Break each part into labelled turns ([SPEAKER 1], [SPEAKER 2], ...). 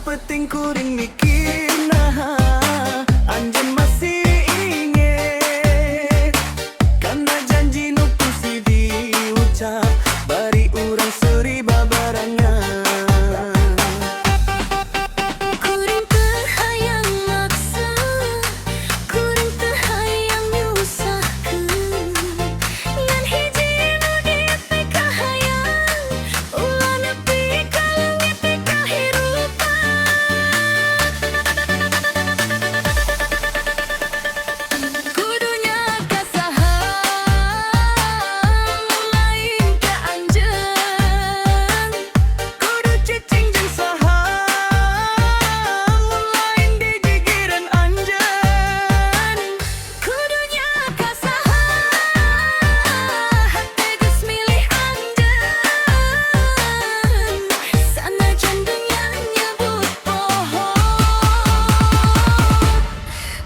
[SPEAKER 1] Peting kuring bikin anjen masih inget karena janji nu pusi diucap bari urang seri babarangan.
[SPEAKER 2] Kuring teu hayang maksa, kuring teu hayang nyusahkeun, ngan hiji nu dieu teh kahayang ulah nepi ka leungit teh kahirupan. Kudunya kasaha lain ka anjeun,
[SPEAKER 1] Kudu cicing jeung saha lain dijigireun anjeun.
[SPEAKER 2] kudunya kasaha hate geus milih anjeun, sanajan dunya nyebut poho,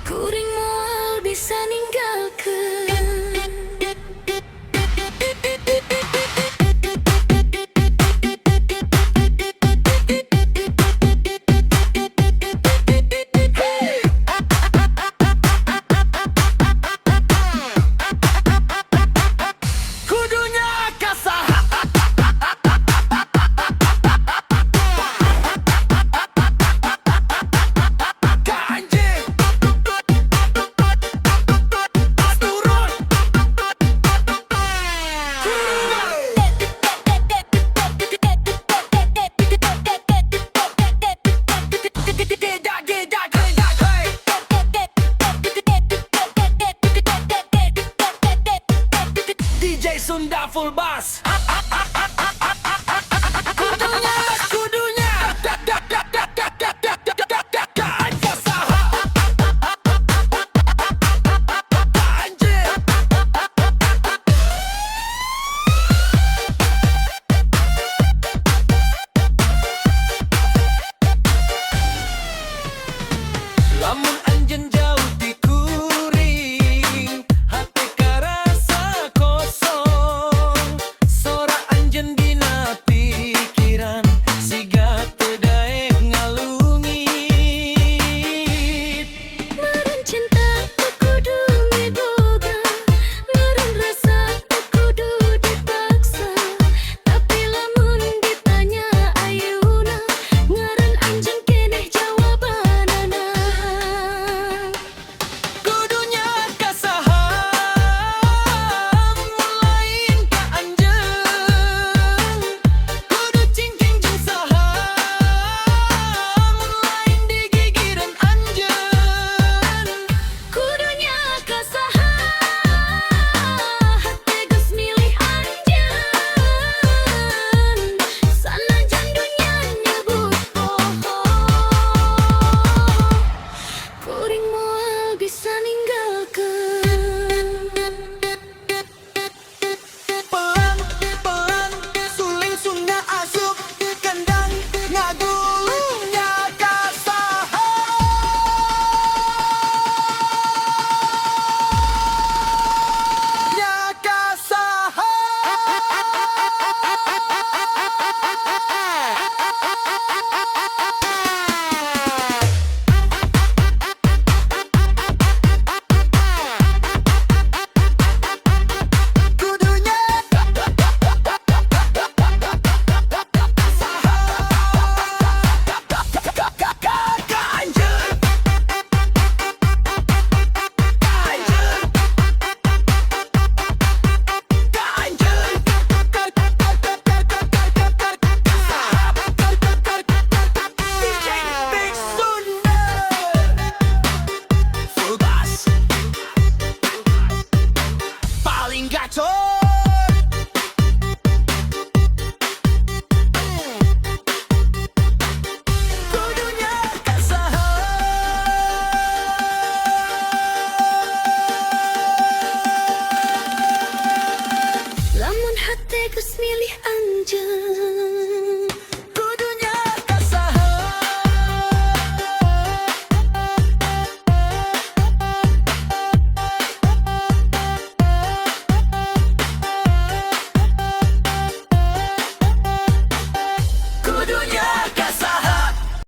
[SPEAKER 2] kuring moal bisa ninggalkeun.
[SPEAKER 1] Kudunya kasaha ka anjing turun. DJ Sunda full bass.